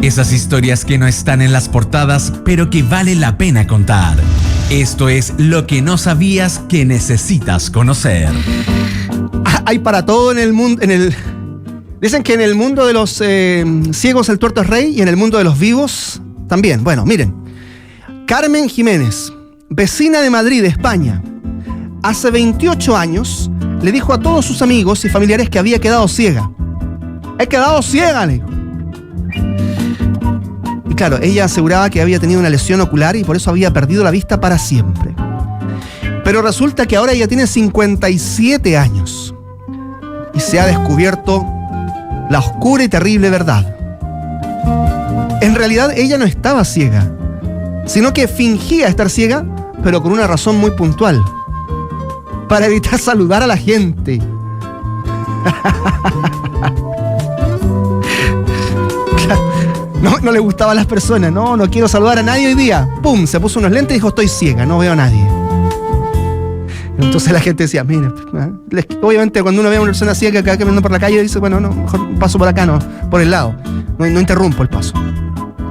Esas historias que no están en las portadas, pero que vale la pena contar. Esto es lo que no sabías que necesitas conocer. Hay para todo en el mundo. Dicen que en el mundo de los ciegos el tuerto es rey y en el mundo de los vivos también. Bueno, miren. Carmen Jiménez, vecina de Madrid, España, hace 28 años le dijo a todos sus amigos y familiares que había quedado ciega. He quedado ciega, le dijo. Y claro, ella aseguraba que había tenido una lesión ocular y por eso había perdido la vista para siempre. Pero resulta que ahora ella tiene 57 años y se ha descubierto la oscura y terrible verdad. En realidad ella no estaba ciega, sino que fingía estar ciega, pero con una razón muy puntual: para evitar saludar a la gente. No le gustaban las personas. No quiero saludar a nadie hoy día. ¡Pum! Se puso unos lentes y dijo: estoy ciega, no veo a nadie. Entonces la gente decía: mire, obviamente cuando uno ve a una persona ciega que va caminando por la calle, dice: bueno, no, mejor paso por acá, no, por el lado. No interrumpo el paso.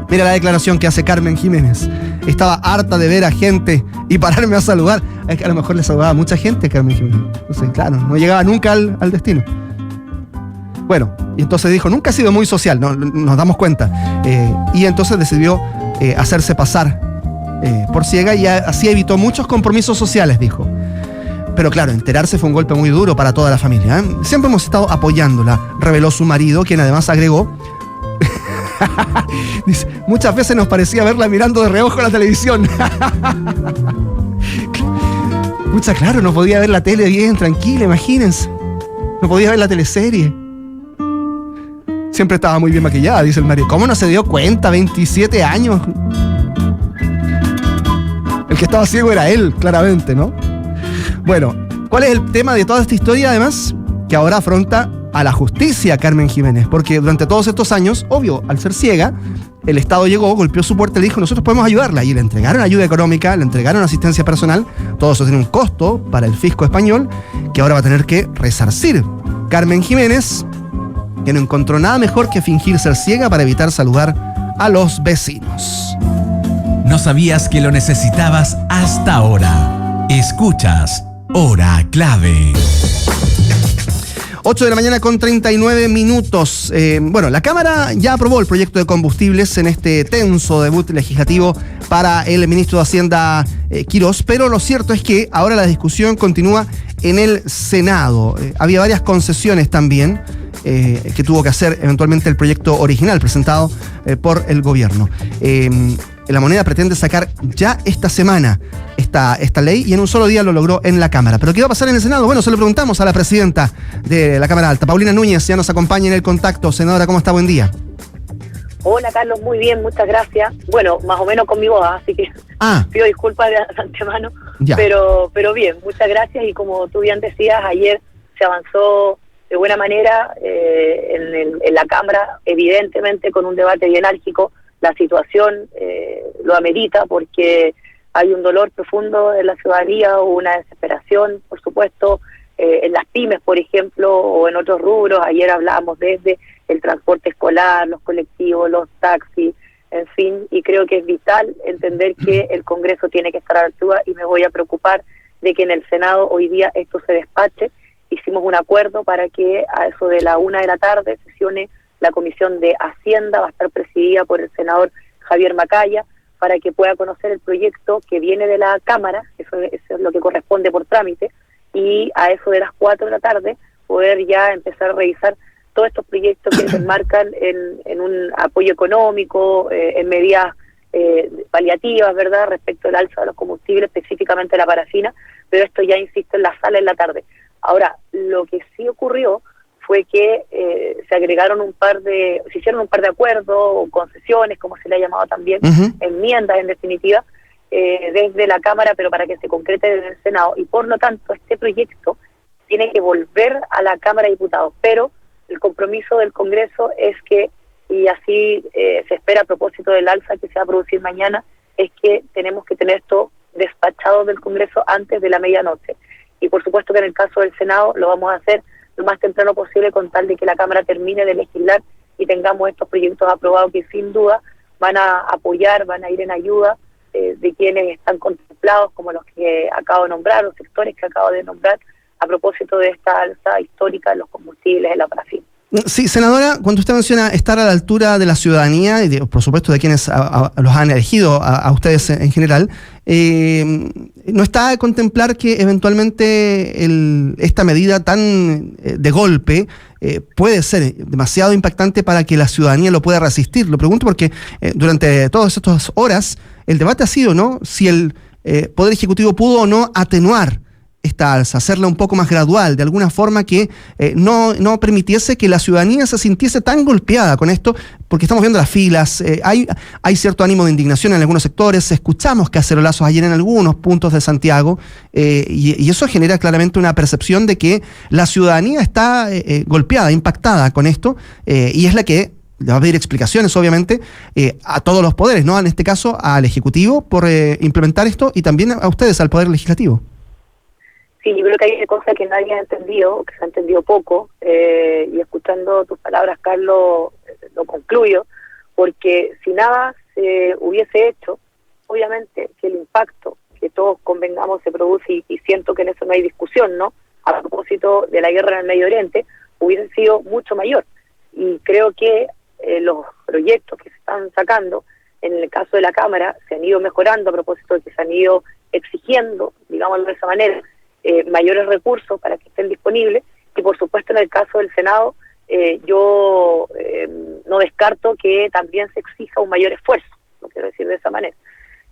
Mira la declaración que hace Carmen Jiménez. Estaba harta de ver a gente y pararme a saludar. Es que a lo mejor le saludaba a mucha gente, Carmen Jiménez. Entonces, claro, no llegaba nunca al destino. Bueno, y entonces dijo: nunca ha sido muy social, nos damos cuenta. Y entonces decidió hacerse pasar por ciega y así evitó muchos compromisos sociales, dijo. Pero claro, enterarse fue un golpe muy duro para toda la familia, ¿eh? Siempre hemos estado apoyándola, reveló su marido, quien además agregó: dice, muchas veces nos parecía verla mirando de reojo la televisión. Pucha, claro, no podía ver la tele bien, tranquila, imagínense. No podía ver la teleserie. Siempre estaba muy bien maquillada, dice el marido. ¿Cómo no se dio cuenta? 27 años. El que estaba ciego era él, claramente, ¿no? Bueno, ¿cuál es el tema de toda esta historia, además? Que ahora afronta a la justicia Carmen Jiménez, porque durante todos estos años, obvio, al ser ciega, el Estado llegó, golpeó su puerta y le dijo: nosotros podemos ayudarla, y le entregaron ayuda económica, le entregaron asistencia personal. Todo eso tiene un costo para el fisco español, que ahora va a tener que resarcir. Carmen Jiménez, que no encontró nada mejor que fingir ser ciega para evitar saludar a los vecinos. No sabías que lo necesitabas hasta ahora. Escuchas Hora Clave. 8 de la mañana con 39 minutos. Bueno, la Cámara ya aprobó el proyecto de combustibles en este tenso debut legislativo para el ministro de Hacienda, Quirós, pero lo cierto es que ahora la discusión continúa en el Senado. Había varias concesiones también que tuvo que hacer eventualmente el proyecto original presentado por el gobierno. La Moneda pretende sacar ya esta semana esta ley y en un solo día lo logró en la Cámara. ¿Pero qué va a pasar en el Senado? Bueno, se lo preguntamos a la presidenta de la Cámara Alta, Paulina Núñez, ya nos acompaña en el contacto. Senadora, ¿cómo está? Buen día. Hola, Carlos, muy bien, muchas gracias. Bueno, más o menos con mi voz, así que pido disculpas de antemano, pero bien, muchas gracias. Y como tú bien decías, ayer se avanzó de buena manera en la Cámara, evidentemente con un debate bien álgico. La situación lo amerita porque hay un dolor profundo en la ciudadanía, una desesperación, por supuesto, en las pymes, por ejemplo, o en otros rubros. Ayer hablábamos desde el transporte escolar, los colectivos, los taxis, en fin, y creo que es vital entender que el Congreso tiene que estar a la altura y me voy a preocupar de que en el Senado hoy día esto se despache. Hicimos un acuerdo para que a eso de la 1 de la tarde sesione la Comisión de Hacienda, va a estar presidida por el senador Javier Macaya, para que pueda conocer el proyecto que viene de la Cámara, eso es lo que corresponde por trámite, y a eso de las 4 de la tarde poder ya empezar a revisar todos estos proyectos que se enmarcan en un apoyo económico, en medidas paliativas, ¿verdad?, respecto al alza de los combustibles, específicamente la parafina, pero esto ya, insisto, en la sala en la tarde. Ahora, lo que sí ocurrió fue que se hicieron un par de acuerdos o concesiones, como se le ha llamado también, enmiendas en definitiva, desde la Cámara, pero para que se concrete desde el Senado, y por lo tanto este proyecto tiene que volver a la Cámara de Diputados, pero el compromiso del Congreso es que, y así se espera a propósito del alza que se va a producir mañana, es que tenemos que tener esto despachado del Congreso antes de la medianoche. Y por supuesto que en el caso del Senado lo vamos a hacer lo más temprano posible con tal de que la Cámara termine de legislar y tengamos estos proyectos aprobados que sin duda van a apoyar, van a ir en ayuda de quienes están contemplados, como los que acabo de nombrar, los sectores que acabo de nombrar, a propósito de esta alza histórica de los combustibles en la parafina. Sí, senadora, cuando usted menciona estar a la altura de la ciudadanía y por supuesto de quienes los han elegido a ustedes en general, ¿no está a contemplar que eventualmente esta medida tan de golpe puede ser demasiado impactante para que la ciudadanía lo pueda resistir? Lo pregunto porque durante todas estas horas el debate ha sido, ¿no?, si el Poder Ejecutivo pudo o no atenuar esta alza, hacerla un poco más gradual, de alguna forma que no permitiese que la ciudadanía se sintiese tan golpeada con esto, porque estamos viendo las filas, hay cierto ánimo de indignación en algunos sectores, escuchamos cacerolazos ayer en algunos puntos de Santiago, y eso genera claramente una percepción de que la ciudadanía está golpeada, impactada con esto, y es la que le va a pedir explicaciones, obviamente, a todos los poderes, ¿no? En este caso, al Ejecutivo por implementar esto, y también a ustedes, al Poder Legislativo. Sí, yo creo que hay cosas que nadie ha entendido, que se ha entendido poco, y escuchando tus palabras, Carlos, lo concluyo, porque si nada se hubiese hecho, obviamente que el impacto que todos convengamos se produce, y siento que en eso no hay discusión, ¿no?, a propósito de la guerra en el Medio Oriente, hubiese sido mucho mayor. Y creo que los proyectos que se están sacando, en el caso de la Cámara, se han ido mejorando a propósito de que se han ido exigiendo, digámoslo de esa manera, mayores recursos para que estén disponibles, y por supuesto en el caso del Senado yo no descarto que también se exija un mayor esfuerzo, lo quiero decir de esa manera,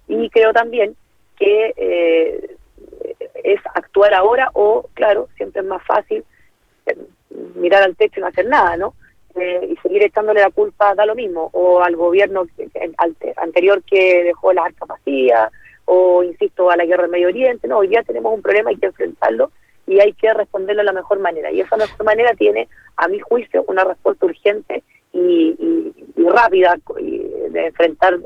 y creo también que es actuar ahora, o claro, siempre es más fácil mirar al techo y no hacer nada, ¿no? Y seguir echándole la culpa, da lo mismo, o al gobierno anterior que dejó las arcas vacías, o insisto, a la guerra del Medio Oriente. No, hoy día tenemos un problema, hay que enfrentarlo y hay que responderlo de la mejor manera, y esa mejor manera tiene, a mi juicio, una respuesta urgente y rápida de enfrentar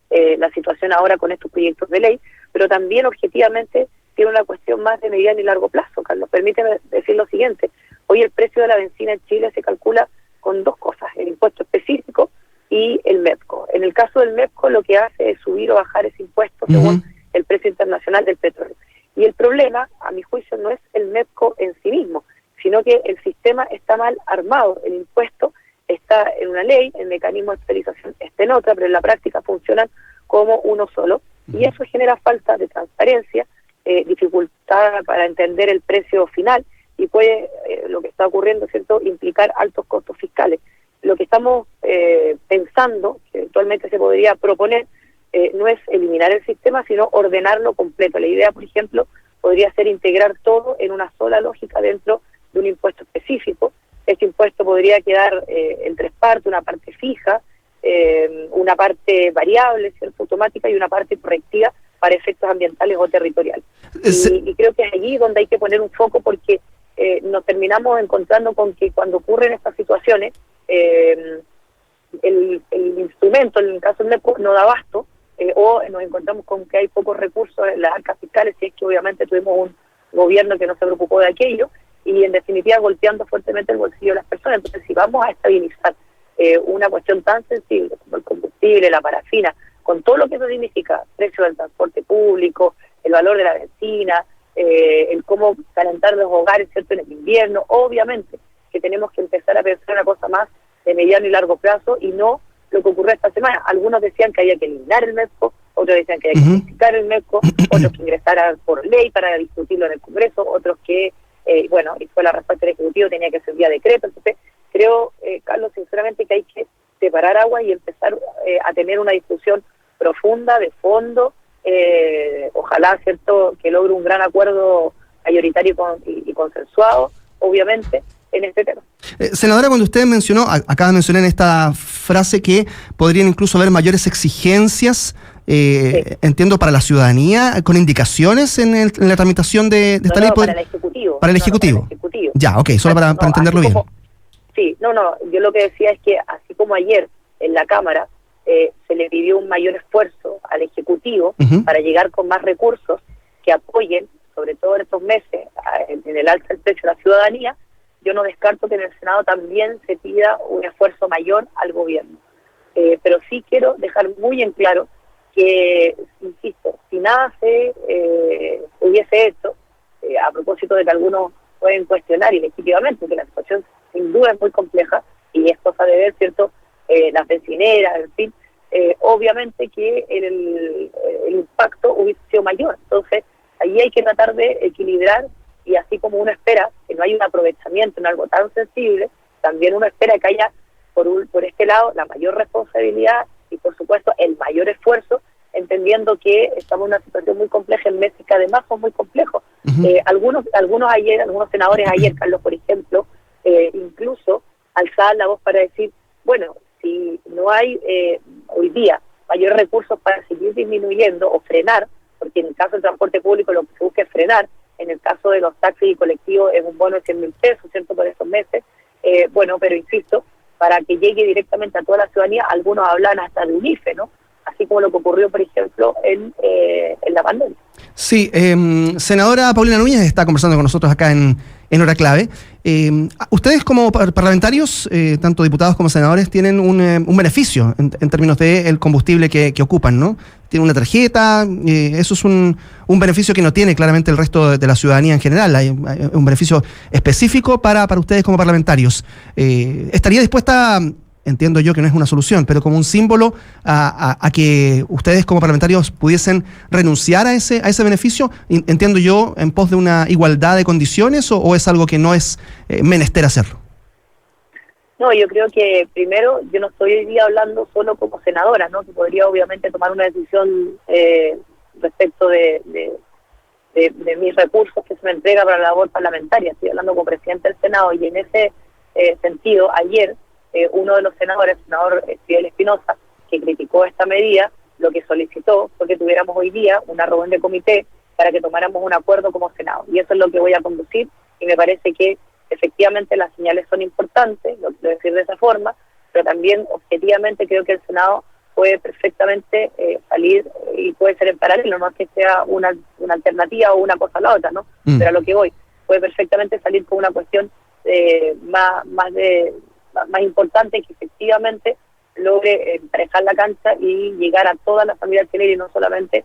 la situación ahora con estos proyectos de ley, pero también objetivamente tiene una cuestión más de mediano y largo plazo. Carlos, permíteme decir lo siguiente: hoy el precio de la benzina en Chile se calcula con dos cosas, el impuesto específico y el MEPCO. En el caso del MEPCO, lo que hace es subir o bajar ese impuesto según el precio internacional del petróleo. Y el problema, a mi juicio, no es el MEPCO en sí mismo, sino que el sistema está mal armado. El impuesto está en una ley, el mecanismo de fiscalización está en otra, pero en la práctica funcionan como uno solo, y eso genera falta de transparencia, dificultad para entender el precio final, y puede, lo que está ocurriendo, ¿cierto?, implicar altos costos fiscales. Lo que estamos pensando, que eventualmente se podría proponer, no es eliminar el sistema, sino ordenarlo completo. La idea, por ejemplo, podría ser integrar todo en una sola lógica dentro de un impuesto específico. Este impuesto podría quedar en tres partes: una parte fija, una parte variable, ¿cierto?, automática, y una parte correctiva para efectos ambientales o territoriales. Y creo que es allí donde hay que poner un foco, porque nos terminamos encontrando con que cuando ocurren estas situaciones, el instrumento, en el caso del MEPCO, no da abasto, o nos encontramos con que hay pocos recursos en las arcas fiscales, si es que obviamente tuvimos un gobierno que no se preocupó de aquello, y en definitiva golpeando fuertemente el bolsillo de las personas. Entonces, si vamos a estabilizar una cuestión tan sensible como el combustible, la parafina, con todo lo que eso significa, precio del transporte público, el valor de la benzina, el cómo calentar los hogares, ¿cierto?, en el invierno, obviamente que tenemos que empezar a pensar una cosa más de mediano y largo plazo, y no lo que ocurrió esta semana. Algunos decían que había que eliminar el MEPCO, otros decían que había que modificar el MEPCO, otros que ingresara por ley para discutirlo en el Congreso, otros que, y fue la respuesta del Ejecutivo, tenía que ser vía decreto. Entonces, creo, Carlos, sinceramente, que hay que separar aguas y empezar a tener una discusión profunda, de fondo, ojalá, ¿cierto?, que logre un gran acuerdo mayoritario y consensuado, obviamente, en este tema. Senadora, cuando usted mencionó, acaba de mencionar en esta frase que podrían incluso haber mayores exigencias, sí, entiendo, para la ciudadanía, con indicaciones en la tramitación de esta ley. Para el Ejecutivo. Para el Ejecutivo. Ya, ok, solo para entenderlo bien. Sí, yo lo que decía es que así como ayer en la Cámara se le pidió un mayor esfuerzo al Ejecutivo para llegar con más recursos que apoyen, sobre todo en estos meses, en el alza del precio de la ciudadanía, yo no descarto que en el Senado también se pida un esfuerzo mayor al gobierno. Pero sí quiero dejar muy en claro que, insisto, si nada se hubiese hecho, a propósito de que algunos pueden cuestionar y legítimamente que la situación sin duda es muy compleja y es cosa de ver, ¿cierto?, las bencineras, en fin, obviamente que el impacto hubiese sido mayor. Entonces, ahí hay que tratar de equilibrar, y así como uno espera que no haya un aprovechamiento en algo tan sensible, también uno espera que haya, por este lado, la mayor responsabilidad y, por supuesto, el mayor esfuerzo, entendiendo que estamos en una situación muy compleja en meses que además son muy complejos. Uh-huh. Algunos senadores ayer, Carlos, por ejemplo, incluso alzaban la voz para decir, bueno, si no hay hoy día mayores recursos para seguir disminuyendo o frenar, porque en el caso del transporte público lo que se busca es frenar, en el caso de los taxis y colectivos es un bono de 100.000 pesos, ¿cierto?, por estos meses, bueno, pero insisto, para que llegue directamente a toda la ciudadanía, algunos hablan hasta de un IFE, ¿no?, así como lo que ocurrió, por ejemplo, en la pandemia. Sí, senadora Paulina Núñez está conversando con nosotros acá en Hora Clave. Ustedes como parlamentarios, tanto diputados como senadores, tienen un beneficio en términos del combustible que ocupan, ¿no? Tienen una tarjeta, eso es un beneficio que no tiene claramente el resto de la ciudadanía en general. Hay un beneficio específico para ustedes como parlamentarios. ¿Estaría dispuesta, entiendo yo que no es una solución, pero como un símbolo a que ustedes como parlamentarios pudiesen renunciar a ese beneficio, entiendo yo, en pos de una igualdad de condiciones, o es algo que no es menester hacerlo? No, yo creo que primero, yo no estoy hoy día hablando solo como senadora, ¿no?, que podría obviamente tomar una decisión respecto de mis recursos que se me entrega para la labor parlamentaria. Estoy hablando como presidente del Senado, y en ese sentido, ayer, uno de los senadores, el senador Fidel Espinosa, que criticó esta medida, lo que solicitó fue que tuviéramos hoy día una reunión de comité para que tomáramos un acuerdo como Senado. Y eso es lo que voy a conducir, y me parece que efectivamente las señales son importantes, lo quiero decir de esa forma, pero también objetivamente creo que el Senado puede perfectamente salir, y puede ser en paralelo, no es que sea una alternativa o una cosa a la otra, ¿no? Pero a lo que voy, puede perfectamente salir con una cuestión más importante, que efectivamente logre emparejar la cancha y llegar a todas las familias chilenas, y no solamente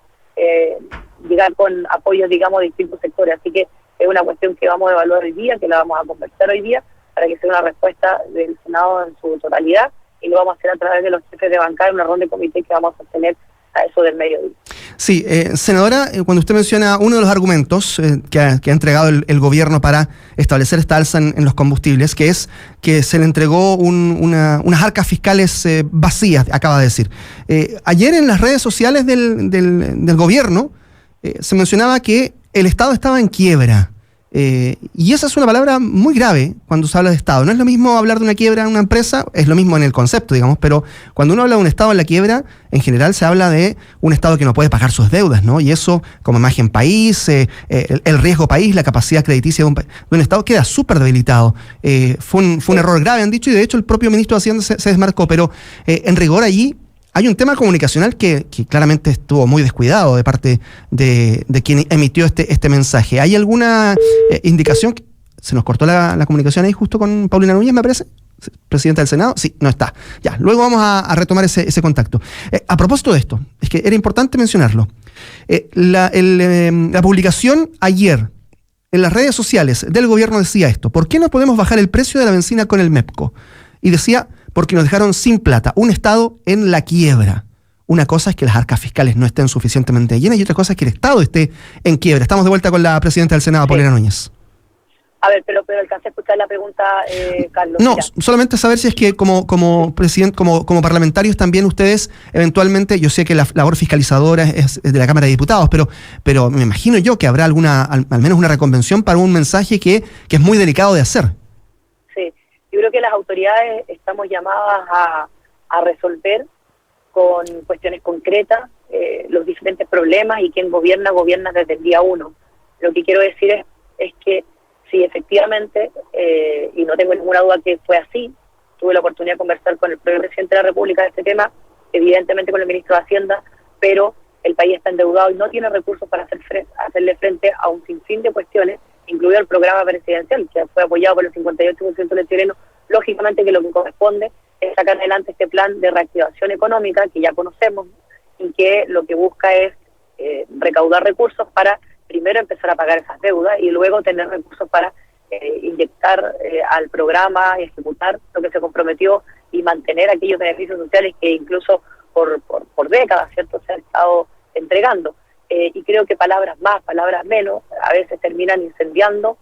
llegar con apoyos, digamos, de distintos sectores. Así que es una cuestión que vamos a evaluar hoy día, que la vamos a conversar hoy día, para que sea una respuesta del Senado en su totalidad, y lo vamos a hacer a través de los jefes de bancada en una ronda de comité que vamos a tener a eso del mediodía. Sí, senadora, cuando usted menciona uno de los argumentos que ha entregado el gobierno para establecer esta alza en los combustibles, que es que se le entregó unas arcas fiscales vacías, acaba de decir. Ayer en las redes sociales del gobierno se mencionaba que el Estado estaba en quiebra. Y esa es una palabra muy grave cuando se habla de Estado. No es lo mismo hablar de una quiebra en una empresa, es lo mismo en el concepto, digamos, pero cuando uno habla de un Estado en la quiebra, en general se habla de un Estado que no puede pagar sus deudas, ¿no? Y eso, como imagen país, el riesgo país, la capacidad crediticia de un Estado queda súper debilitado. Fue un error grave, han dicho, y de hecho el propio ministro de Hacienda se desmarcó, pero en rigor allí hay un tema comunicacional que claramente estuvo muy descuidado de parte de quien emitió este mensaje. ¿Hay alguna indicación? ¿Se nos cortó la comunicación ahí justo con Paulina Núñez, me parece? ¿Presidenta del Senado? Sí, no está. Ya, luego vamos a retomar ese contacto. A propósito de esto, es que era importante mencionarlo. La publicación ayer en las redes sociales del gobierno decía esto: ¿por qué no podemos bajar el precio de la benzina con el MEPCO? Y decía, porque nos dejaron sin plata, un Estado en la quiebra. Una cosa es que las arcas fiscales no estén suficientemente llenas, y otra cosa es que el Estado esté en quiebra. Estamos de vuelta con la presidenta del Senado, Paulina Núñez. A ver, pero alcancé a escuchar la pregunta, Carlos. No, mira, solamente saber si es que como presidente, como parlamentarios también ustedes, eventualmente, yo sé que la labor fiscalizadora es de la Cámara de Diputados, pero me imagino yo que habrá al menos una reconvención para un mensaje que es muy delicado de hacer. Sí, yo creo que las autoridades estamos llamadas a resolver con cuestiones concretas los diferentes problemas, y quien gobierna desde el día uno. Lo que quiero decir es que sí, efectivamente, y no tengo ninguna duda que fue así, tuve la oportunidad de conversar con el propio presidente de la República de este tema, evidentemente con el ministro de Hacienda, pero el país está endeudado y no tiene recursos para hacerle frente a un sinfín de cuestiones incluido el programa presidencial, que fue apoyado por el 58% de los chilenos. Lógicamente que lo que corresponde es sacar adelante este plan de reactivación económica que ya conocemos y que lo que busca es recaudar recursos para primero empezar a pagar esas deudas y luego tener recursos para inyectar al programa y ejecutar lo que se comprometió y mantener aquellos beneficios sociales que incluso por décadas, ¿cierto?, se han estado entregando. Y creo que palabras más, palabras menos, a veces terminan incendiando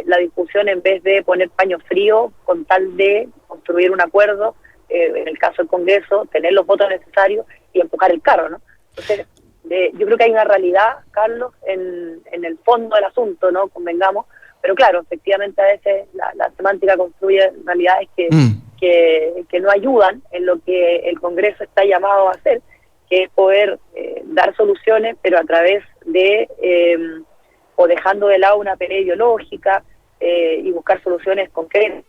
la discusión en vez de poner paño frío con tal de construir un acuerdo, en el caso del Congreso, tener los votos necesarios y empujar el carro, ¿no? Entonces, yo creo que hay una realidad, Carlos, en el fondo del asunto, ¿no? Convengamos, pero claro, efectivamente a veces la semántica construye realidades que no ayudan en lo que el Congreso está llamado a hacer, que es poder dar soluciones, pero a través de, o dejando de lado una pelea ideológica y buscar soluciones concretas.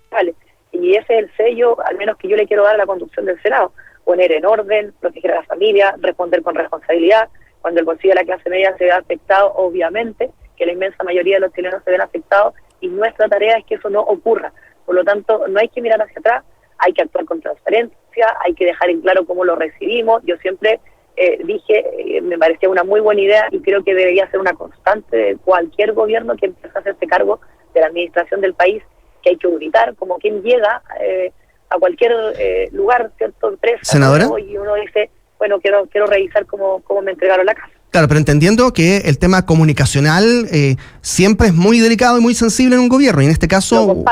Y ese es el sello, al menos que yo le quiero dar a la conducción del Senado: poner en orden, proteger a la familia, responder con responsabilidad. Cuando el bolsillo de la clase media se ve afectado, obviamente que la inmensa mayoría de los chilenos se ven afectados, y nuestra tarea es que eso no ocurra. Por lo tanto, no hay que mirar hacia atrás, hay que actuar con transparencia, hay que dejar en claro cómo lo recibimos. Yo siempre dije, me parecía una muy buena idea y creo que debería ser una constante de cualquier gobierno que empiece a hacerse cargo de la administración del país, que hay que auditar, como quien llega a cualquier lugar, ¿cierto?, empresa. ¿Senadora? Y uno dice, bueno, quiero revisar cómo me entregaron la casa. Claro, pero entendiendo que el tema comunicacional siempre es muy delicado y muy sensible en un gobierno, y en este caso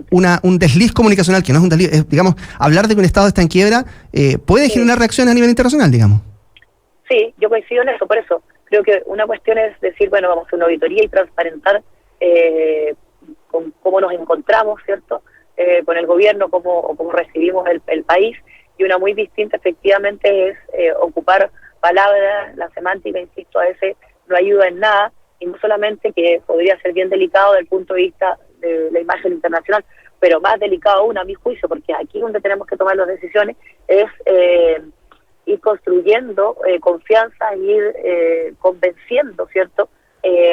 un desliz comunicacional, que no es un desliz, digamos, hablar de que un Estado está en quiebra, puede generar reacciones a nivel internacional, digamos. Sí, yo coincido en eso, por eso creo que una cuestión es decir, bueno, vamos a hacer una auditoría y transparentar con cómo nos encontramos, ¿cierto?, con el gobierno, cómo recibimos el país, y una muy distinta efectivamente es ocupar palabras, la semántica, insisto, a veces no ayuda en nada, y no solamente que podría ser bien delicado desde el punto de vista de la imagen internacional, pero más delicado aún a mi juicio, porque aquí donde tenemos que tomar las decisiones es ir construyendo confianza, ir convenciendo, ¿cierto?,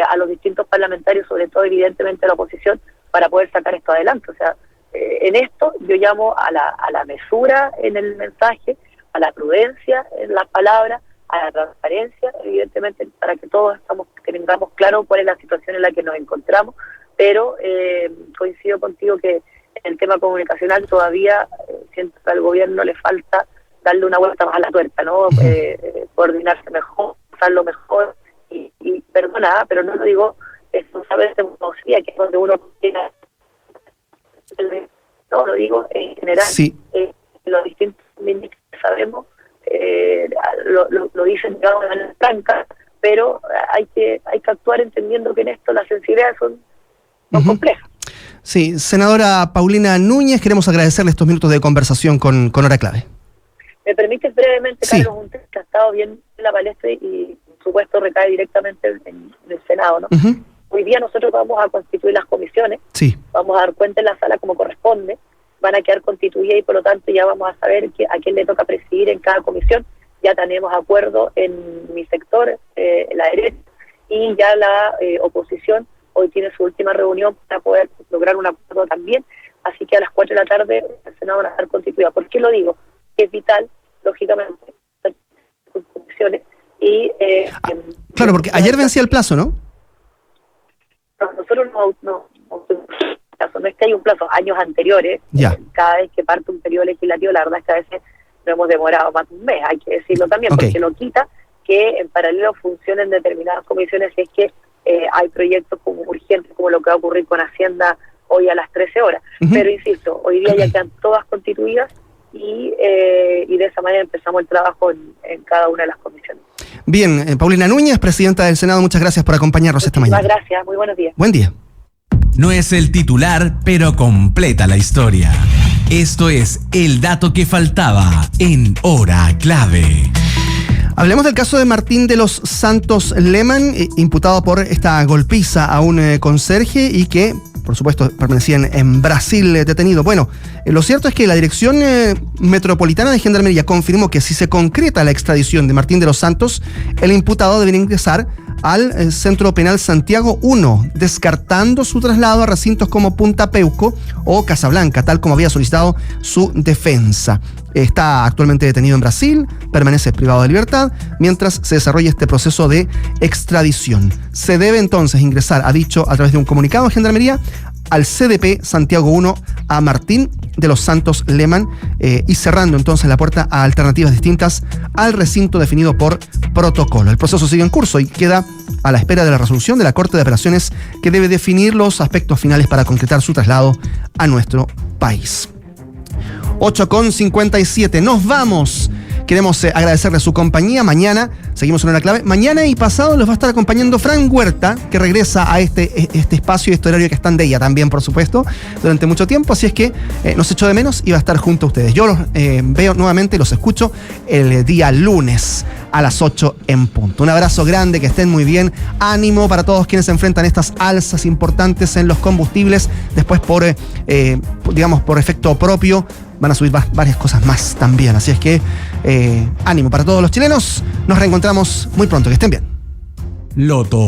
a los distintos parlamentarios, sobre todo evidentemente a la oposición, para poder sacar esto adelante. O sea, en esto yo llamo a la mesura en el mensaje, a la prudencia en las palabras, a la transparencia, evidentemente, para que todos tengamos claro cuál es la situación en la que nos encontramos, pero coincido contigo que en el tema comunicacional todavía siento que al gobierno le falta darle una vuelta más a la tuerca, ¿no? Coordinarse mejor, usarlo mejor, y perdona, pero no lo digo, esto sabes de democracia, que es donde uno quiera, no lo digo en general, sí. Los distintos ministros que sabemos lo dicen, digamos, de manera franca, pero hay que actuar entendiendo que en esto las sensibilidades son complejas. Sí, senadora Paulina Núñez, queremos agradecerle estos minutos de conversación con Hora Clave. ¿Me permites brevemente, Carlos, un tema que ha estado bien en la palestra y por supuesto recae directamente en el Senado, ¿no? Hoy día nosotros vamos a constituir las comisiones, vamos a dar cuenta en la sala como corresponde, van a quedar constituidas y por lo tanto ya vamos a saber a quién le toca presidir en cada comisión. Ya tenemos acuerdo en mi sector, la derecha, y ya la oposición hoy tiene su última reunión para poder lograr un acuerdo también, así que a las 4 de la tarde el Senado va a estar constituido. ¿Por qué lo digo? Es vital, lógicamente, sus comisiones y... claro, porque ayer vencía el plazo, ¿no? Nosotros no es que hay un plazo, años anteriores, cada vez que parte un periodo legislativo, la verdad es que a veces no hemos demorado más de un mes, hay que decirlo también, porque no quita que en paralelo funcionen determinadas comisiones si es que hay proyectos como urgentes, como lo que va a ocurrir con Hacienda hoy a las 13 horas. Pero insisto, hoy día ya quedan todas constituidas y de esa manera empezamos el trabajo en cada una de las comisiones. Bien, Paulina Núñez, presidenta del Senado, muchas gracias por acompañarnos esta mañana. Muchas gracias, muy buenos días. Buen día. No es el titular, pero completa la historia. Esto es el dato que faltaba en Hora Clave. Hablemos del caso de Martín de los Santos Lehmann, imputado por esta golpiza a un conserje y que, por supuesto, permanecía en Brasil detenido. Bueno, lo cierto es que la Dirección Metropolitana de Gendarmería confirmó que si se concreta la extradición de Martín de los Santos, el imputado debería ingresar al Centro Penal Santiago 1, descartando su traslado a recintos como Punta Peuco o Casablanca, tal como había solicitado su defensa. Está actualmente detenido en Brasil, permanece privado de libertad, mientras se desarrolla este proceso de extradición. Se debe entonces ingresar, ha dicho a través de un comunicado de Gendarmería, al CDP Santiago 1 a Martín de los Santos Lehmann, y cerrando entonces la puerta a alternativas distintas al recinto definido por protocolo. El proceso sigue en curso y queda a la espera de la resolución de la Corte de Apelaciones, que debe definir los aspectos finales para concretar su traslado a nuestro país. 8:57. Nos vamos. Queremos agradecerle su compañía. Mañana seguimos en Hora Clave. Mañana y pasado los va a estar acompañando Fran Huerta, que regresa a este espacio y este horario que están de ella también, por supuesto, durante mucho tiempo. Así es que nos echó de menos y va a estar junto a ustedes. Yo los veo nuevamente y los escucho el día lunes a las 8 en punto. Un abrazo grande, que estén muy bien. Ánimo para todos quienes se enfrentan a estas alzas importantes en los combustibles. Después por efecto propio van a subir varias cosas más también. Así es que ánimo para todos los chilenos. Nos reencontramos muy pronto. Que estén bien. Loto